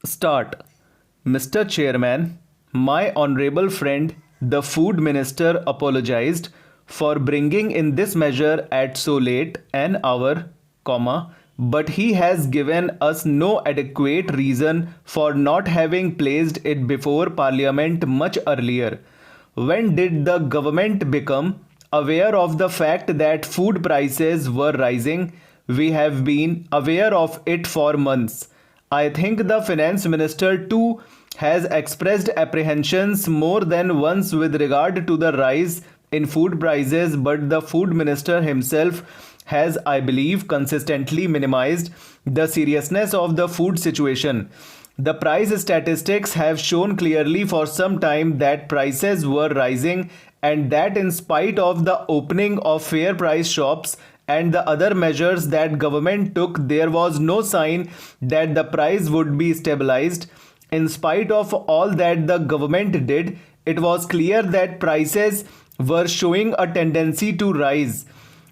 Start. Mr. Chairman, my honorable friend, the Food Minister apologized for bringing in this measure at so late an hour, but he has given us no adequate reason for not having placed it before Parliament much earlier. When did the government become aware of the fact that food prices were rising? We have been aware of it for months. I think the finance minister too has expressed apprehensions more than once with regard to the rise in food prices, but the food minister himself has, I believe, consistently minimized the seriousness of the food situation. The price statistics have shown clearly for some time that prices were rising, and that in spite of the opening of fair price shops and the other measures that government took, there was no sign that the price would be stabilized. In spite of all that the government did, it was clear that prices were showing a tendency to rise.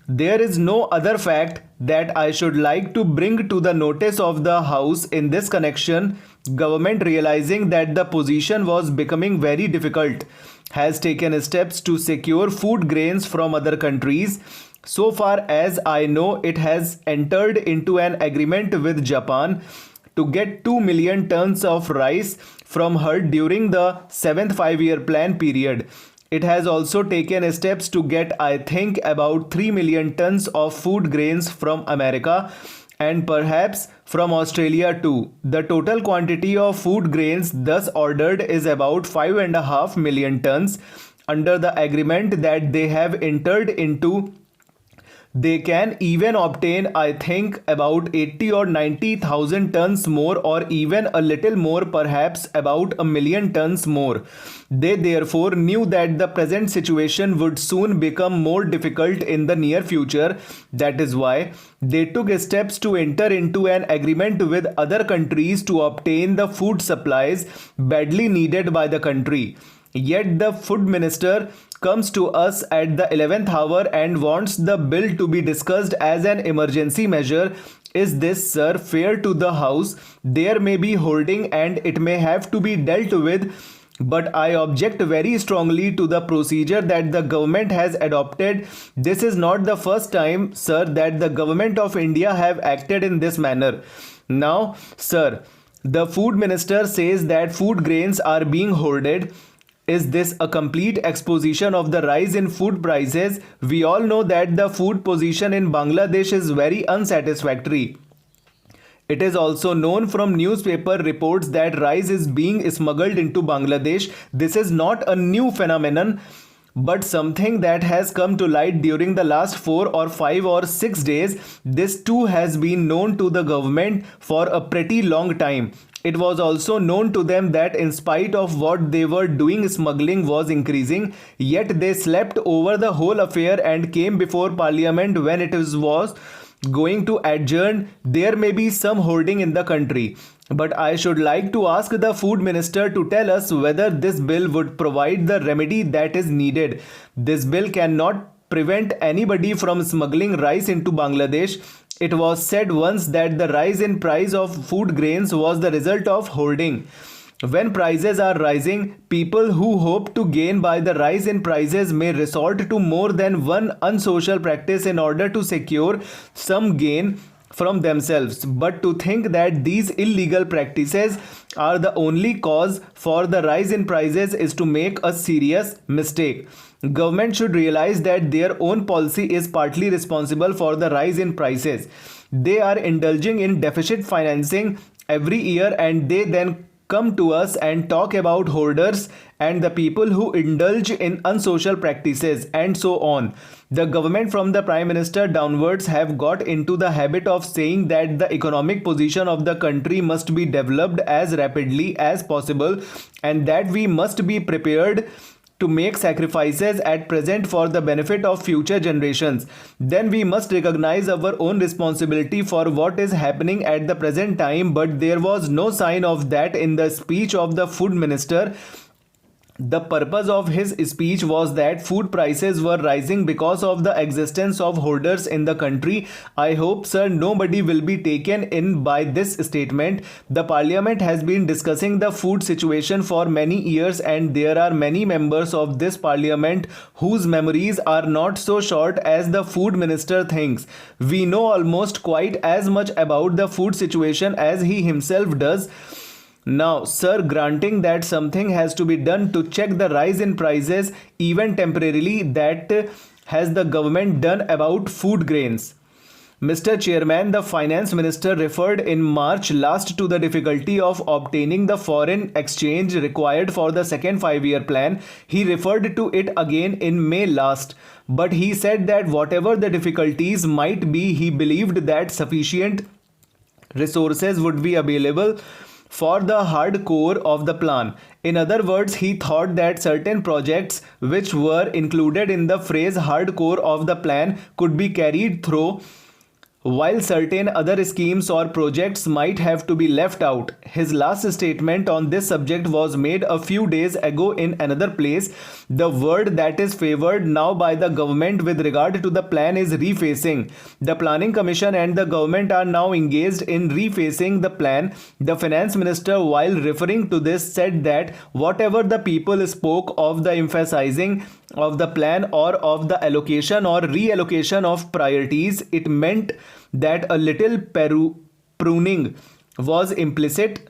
There is no other fact that I should like to bring to the notice of the House in this connection. Government, realizing that the position was becoming very difficult, has taken steps to secure food grains from other countries. So far as I know, it has entered into an agreement with Japan to get 2 million tons of rice from her during the 7th 5-year plan period. It has also taken steps to get, I think, about 3 million tons of food grains from America and perhaps from Australia too. The total quantity of food grains thus ordered is about 5.5 million tons. Under the agreement that they have entered into, they can even obtain, I think, about 80 or 90,000 tons more, or even a little more, perhaps about a million tons more. They therefore knew that the present situation would soon become more difficult in the near future. That is why they took steps to enter into an agreement with other countries to obtain the food supplies badly needed by the country. Yet the food minister comes to us at the 11th hour and wants the bill to be discussed as an emergency measure. Is this, sir, fair to the House? There may be holding and it may have to be dealt with, but I object very strongly to the procedure that the government has adopted. This is not the first time, sir, that the government of India have acted in this manner. Now, sir, the food minister says that food grains are being hoarded. Is this a complete exposition of the rise in food prices? We all know that the food position in Bangladesh is very unsatisfactory. It is also known from newspaper reports that rice is being smuggled into Bangladesh. This is not a new phenomenon, but something that has come to light during the last 4 or 5 or 6 days. This too has been known to the government for a pretty long time. It was also known to them that in spite of what they were doing, smuggling was increasing, yet they slept over the whole affair and came before Parliament when it was going to adjourn. There may be some hoarding in the country, but I should like to ask the food minister to tell us whether this bill would provide the remedy that is needed. This bill cannot prevent anybody from smuggling rice into Bangladesh. It was said once that the rise in price of food grains was the result of hoarding. When prices are rising, people who hope to gain by the rise in prices may resort to more than one unsocial practice in order to secure some gain from themselves. But to think that these illegal practices are the only cause for the rise in prices is to make a serious mistake. Government should realize that their own policy is partly responsible for the rise in prices. They are indulging in deficit financing every year, and they then come to us and talk about hoarders and the people who indulge in unsocial practices and so on. The government from the Prime Minister downwards have got into the habit of saying that the economic position of the country must be developed as rapidly as possible and that we must be prepared to make sacrifices at present for the benefit of future generations, then we must recognize our own responsibility for what is happening at the present time. But there was no sign of that in the speech of the food minister. The purpose of his speech was that food prices were rising because of the existence of hoarders in the country. I hope, sir, nobody will be taken in by this statement. The parliament has been discussing the food situation for many years, and there are many members of this parliament whose memories are not so short as the food minister thinks. We know almost quite as much about the food situation as he himself does. Now, sir, granting that something has to be done to check the rise in prices, even temporarily, that has the government done about food grains? Mr. Chairman, the finance minister referred in March last to the difficulty of obtaining the foreign exchange required for the second 5-year plan. He referred to it again in May last. But he said that whatever the difficulties might be, he believed that sufficient resources would be available for the hard core of the plan. In other words, he thought that certain projects which were included in the phrase hard core of the plan could be carried through, while certain other schemes or projects might have to be left out. His last statement on this subject was made a few days ago in another place. The word that is favored now by the government with regard to the plan is refacing. The Planning Commission and the government are now engaged in refacing the plan. The finance minister, while referring to this, said that whatever the people spoke of the emphasizing of the plan or of the allocation or reallocation of priorities, it meant that a little pruning was implicit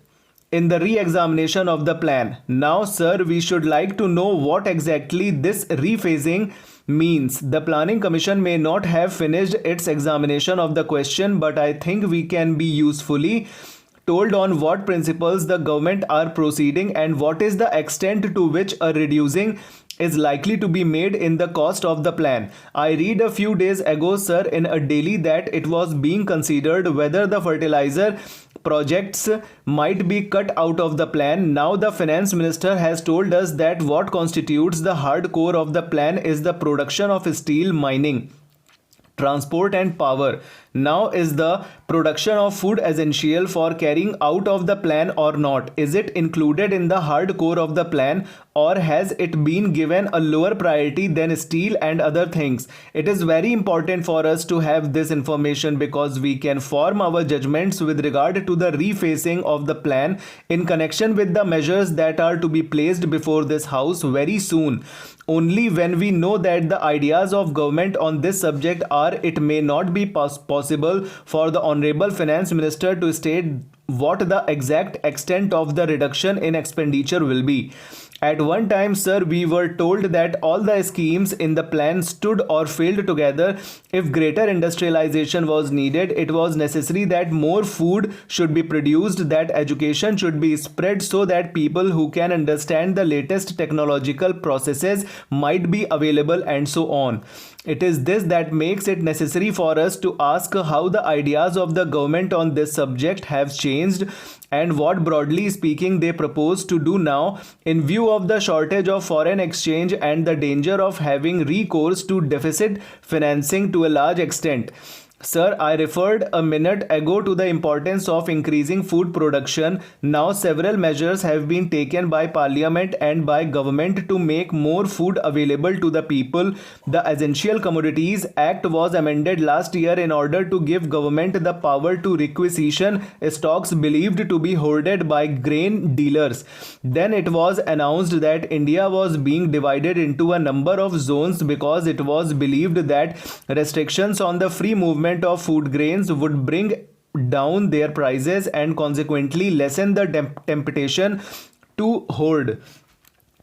in the re-examination of the plan. Now, sir, we should like to know what exactly this rephasing means. The Planning Commission may not have finished its examination of the question, but I think we can be usefully told on what principles the government are proceeding and what is the extent to which a reducing is likely to be made in the cost of the plan. I read a few days ago, sir, in a daily that it was being considered whether the fertilizer projects might be cut out of the plan. Now the finance minister has told us that what constitutes the hard core of the plan is the production of steel, mining, transport and power. Now, is the production of food essential for carrying out of the plan or not? Is it included in the hard core of the plan, or has it been given a lower priority than steel and other things? It is very important for us to have this information because we can form our judgments with regard to the refacing of the plan in connection with the measures that are to be placed before this house very soon. Only when we know that the ideas of government on this subject are, it may not be possible for the Honorable Finance Minister to state what the exact extent of the reduction in expenditure will be. At one time, sir, we were told that all the schemes in the plan stood or failed together. If greater industrialization was needed, it was necessary that more food should be produced, that education should be spread so that people who can understand the latest technological processes might be available, and so on. It is this that makes it necessary for us to ask how the ideas of the government on this subject have changed and what, broadly speaking, they propose to do now in view of the shortage of foreign exchange and the danger of having recourse to deficit financing to a large extent. Sir, I referred a minute ago to the importance of increasing food production. Now several measures have been taken by Parliament and by government to make more food available to the people. The Essential Commodities Act was amended last year in order to give government the power to requisition stocks believed to be hoarded by grain dealers. Then it was announced that India was being divided into a number of zones because it was believed that restrictions on the free movement of food grains would bring down their prices and consequently lessen the temptation to hoard.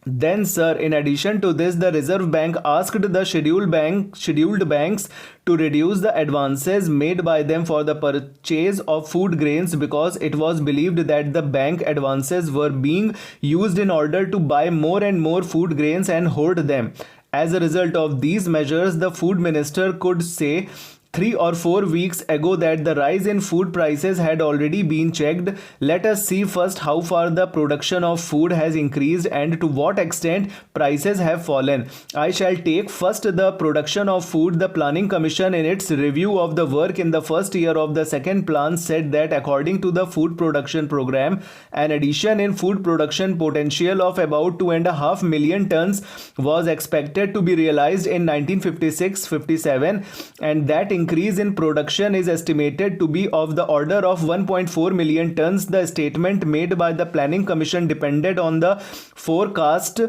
Then, sir, in addition to this, the Reserve Bank asked the scheduled banks to reduce the advances made by them for the purchase of food grains because it was believed that the bank advances were being used in order to buy more and more food grains and hoard them. As a result of these measures, the food minister could say 3 or 4 weeks ago that the rise in food prices had already been checked. Let us see first how far the production of food has increased and to what extent prices have fallen. I shall take first the production of food. The Planning Commission in its review of the work in the first year of the second plan said that according to the food production program, an addition in food production potential of about 2.5 million tons was expected to be realized in 1956-57, and that increase in production is estimated to be of the order of 1.4 million tons. The statement made by the Planning Commission depended on the forecast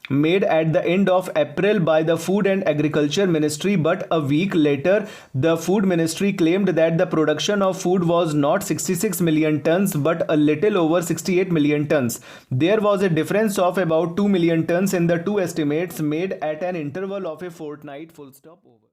made at the end of April by the Food and Agriculture Ministry, but a week later the Food Ministry claimed that the production of food was not 66 million tons but a little over 68 million tons. There was a difference of about 2 million tons in the two estimates made at an interval of a fortnight. Full stop. Over.